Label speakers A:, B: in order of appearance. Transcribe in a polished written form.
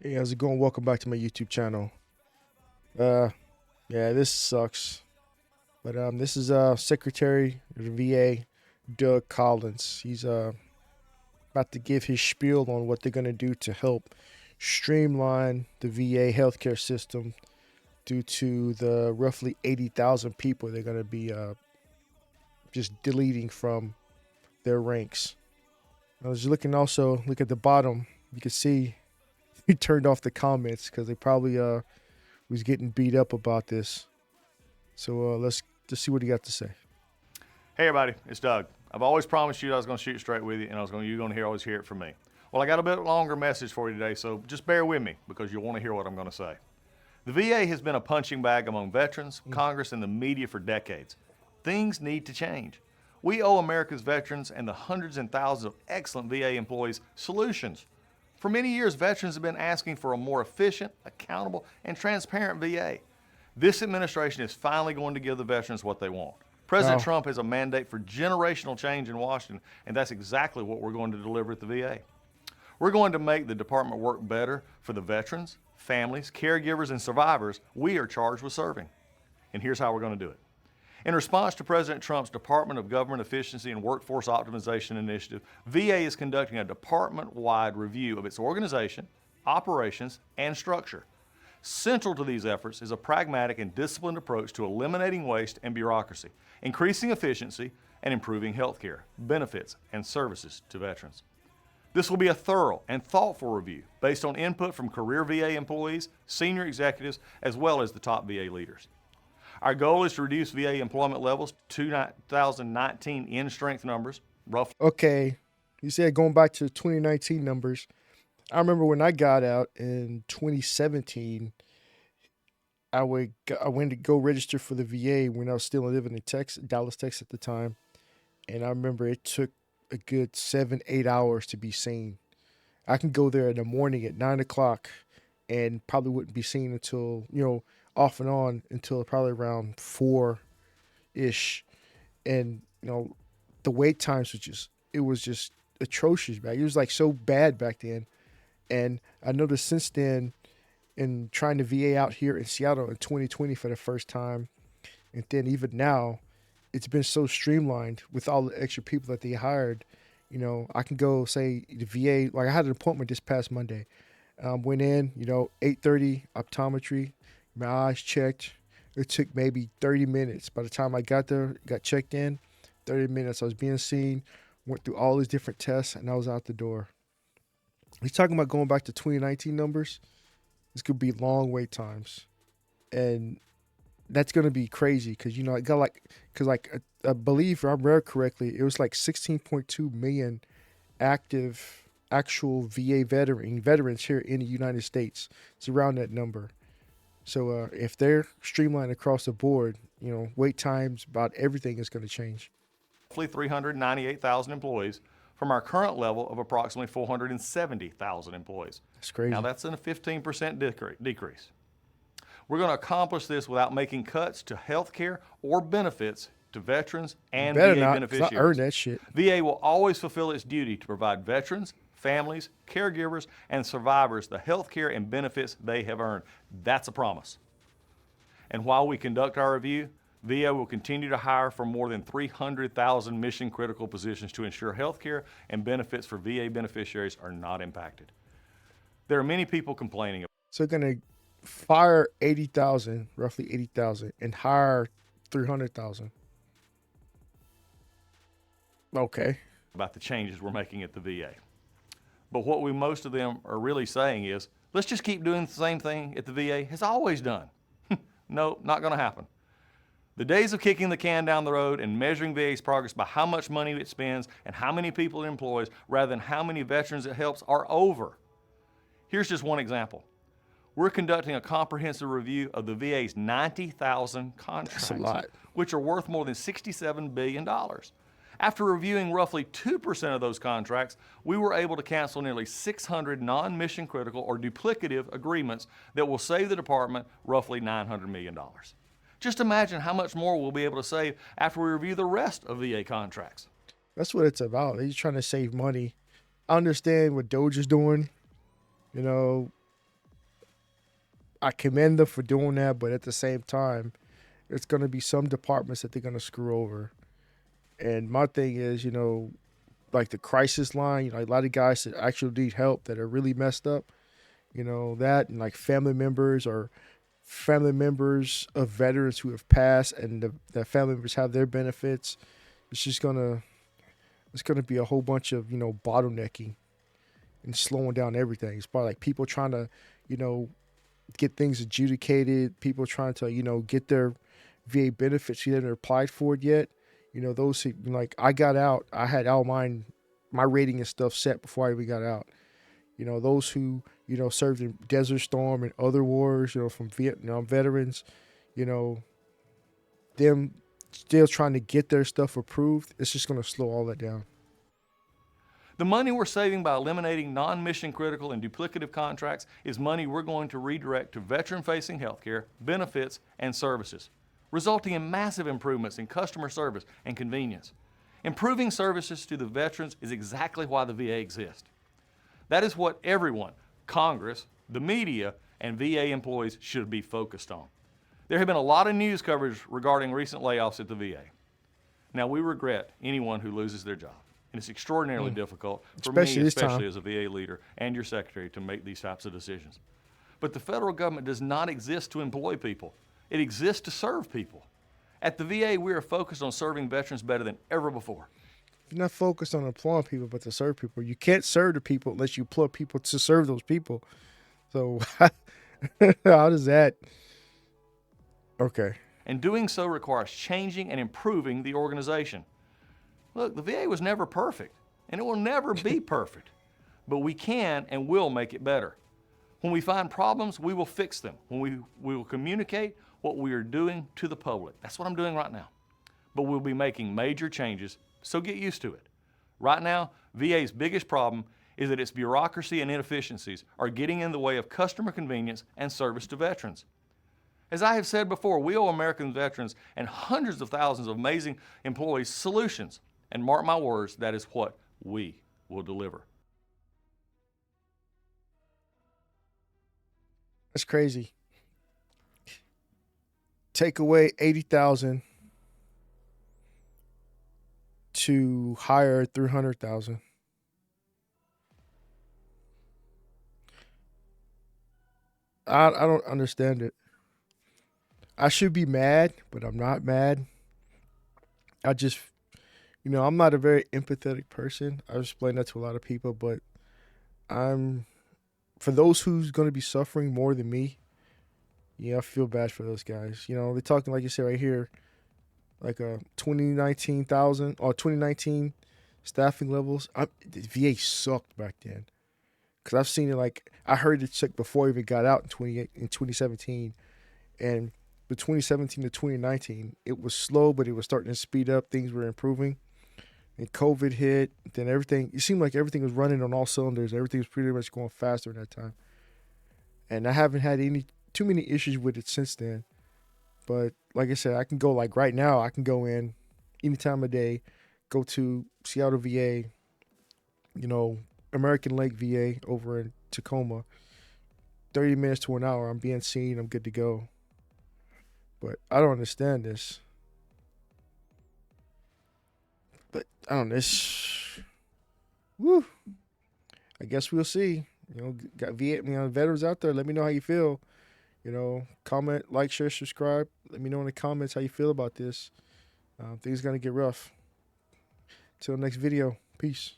A: Hey, how's it going? Welcome back to my YouTube channel. Uh, yeah, this sucks. But this is Secretary of the VA, Doug Collins. He's about to give his spiel on what they're gonna do to help streamline the VA healthcare system due to the roughly 80,000 people they're gonna be just deleting from their ranks. I was looking also look at the bottom. You can see he turned off the comments because they probably was getting beat up about this. So let's just see what he got to say.
B: Hey everybody, it's Doug. I've always promised you I was going to shoot straight with you, and you're going to always hear it from me. Well, I got a bit longer message for you today, so just bear with me because you'll want to hear what I'm going to say. The VA has been a punching bag among veterans, Congress, and the media for decades. Things need to change. We owe America's veterans and the hundreds and thousands of excellent VA employees solutions. For many years, veterans have been asking for a more efficient, accountable, and transparent VA. This administration is finally going to give the veterans what they want. President Trump has a mandate for generational change in Washington, and that's exactly what we're going to deliver at the VA. We're going to make the department work better for the veterans, families, caregivers, and survivors we are charged with serving. And here's how we're going to do it. In response to President Trump's Department of Government Efficiency and Workforce Optimization Initiative, VA is conducting a department-wide review of its organization, operations, and structure. Central to these efforts is a pragmatic and disciplined approach to eliminating waste and bureaucracy, increasing efficiency, and improving health care, benefits, and services to veterans. This will be a thorough and thoughtful review based on input from career VA employees, senior executives, as well as the top VA leaders. Our goal is to reduce VA employment levels to 2019 end strength numbers, roughly.
A: Okay, you said going back to 2019 numbers. I remember when I got out in 2017, I went to go register for the VA when I was still living in Texas, Dallas, Texas at the time, and I remember it took a good 7-8 hours to be seen. I can go there in the morning at 9 o'clock, and probably wouldn't be seen until off and on until probably around 4 ish, and the wait times was just atrocious back. It was like so bad back then. And I noticed since then, in trying the VA out here in Seattle in 2020 for the first time, and then even now, it's been so streamlined with all the extra people that they hired. I can go say the VA, like I had an appointment this past Monday. Went in, 8:30 optometry, my eyes checked. It took maybe 30 minutes. By the time I got there, got checked in, 30 minutes, I was being seen, went through all these different tests, and I was out the door. He's talking about going back to 2019 numbers. This could be long wait times, and that's gonna be crazy because it got I believe if I read correctly, it was like 16.2 million actual VA veterans here in the United States. It's around that number. So if they're streamlined across the board, wait times, about everything is going to change.
B: Roughly 398,000 employees from our current level of approximately 470,000 employees.
A: That's crazy.
B: Now that's a 15% decrease. We're going to accomplish this without making cuts to health care or benefits to veterans and VA beneficiaries.
A: I earned that shit.
B: VA will always fulfill its duty to provide veterans, families, caregivers, and survivors the health care and benefits they have earned. That's a promise. And while we conduct our review, VA will continue to hire for more than 300,000 mission-critical positions to ensure health care and benefits for VA beneficiaries are not impacted. There are many people complaining.
A: So they're going to fire 80,000, roughly 80,000, and hire 300,000. Okay.
B: About the changes we're making at the VA. But what most of them are really saying is, let's just keep doing the same thing at the VA has always done. No, not going to happen. The days of kicking the can down the road and measuring VA's progress by how much money it spends and how many people it employs rather than how many veterans it helps are over. Here's just one example. We're conducting a comprehensive review of the VA's 90,000 contracts,
A: That's a lot,
B: which are worth more than $67 billion. After reviewing roughly 2% of those contracts, we were able to cancel nearly 600 non-mission critical or duplicative agreements that will save the department roughly $900 million. Just imagine how much more we'll be able to save after we review the rest of VA contracts.
A: That's what it's about. They're trying to save money. I understand what Doge is doing. I commend them for doing that, but at the same time, it's going to be some departments that they're going to screw over. And my thing is, like the crisis line, a lot of guys that actually need help that are really messed up, that, and like family members or family members of veterans who have passed, and the family members have their benefits. It's gonna be a whole bunch of bottlenecking and slowing down everything. It's probably like people trying to you know get things adjudicated, people trying to get their VA benefits. You haven't applied for it yet. Those who, like, I got out, I had all my rating and stuff set before I even got out. Those who served in Desert Storm and other wars, from Vietnam veterans, you know them still trying to get their stuff approved. It's just going to slow all that down.
B: The money we're saving by eliminating non-mission critical and duplicative contracts is money we're going to redirect to veteran-facing healthcare, benefits, and services, resulting in massive improvements in customer service and convenience. Improving services to the veterans is exactly why the VA exists. That is what everyone, Congress, the media, and VA employees should be focused on. There have been a lot of news coverage regarding recent layoffs at the VA. Now, we regret anyone who loses their job, and it's extraordinarily difficult for
A: Especially
B: me,
A: this time.
B: especially as a VA leader and your secretary, to make these types of decisions. But the federal government does not exist to employ people. It exists to serve people. At the VA, we are focused on serving veterans better than ever before.
A: You're not focused on employing people, but to serve people. You can't serve the people unless you employ people to serve those people. So how does that? Okay.
B: And doing so requires changing and improving the organization. Look, the VA was never perfect, and it will never be perfect, but we can and will make it better. When we find problems, we will fix them. When we will communicate what we are doing to the public. That's what I'm doing right now. But we'll be making major changes, so get used to it. Right now, VA's biggest problem is that its bureaucracy and inefficiencies are getting in the way of customer convenience and service to veterans. As I have said before, we owe American veterans and hundreds of thousands of amazing employees solutions. And mark my words, that is what we will deliver.
A: That's crazy. Take away 80,000 to hire 300,000. I don't understand it. I should be mad, but I'm not mad. I just, I'm not a very empathetic person. I've explained that to a lot of people, but I'm, for those who's going to be suffering more than me, I feel bad for those guys. They're talking, like you said right here, like a 2019,000 or 2019 staffing levels. The VA sucked back then. Because I've seen it, like, I heard it suck before it even got out in 2017. And from 2017 to 2019, it was slow, but it was starting to speed up. Things were improving. And COVID hit. Then everything, it seemed like everything was running on all cylinders. Everything was pretty much going faster in that time. And I haven't had too many issues with it since then. But like I said, I can go, like right now, I can go in any time of day, go to Seattle VA, American Lake VA over in Tacoma. 30 minutes to an hour, I'm being seen, I'm good to go. But I don't understand this. But I don't know. Woo. I guess we'll see. Got veterans out there. Let me know how you feel. Comment, like, share, subscribe. Let me know in the comments how you feel about this. Things are going to get rough. Till next video. Peace.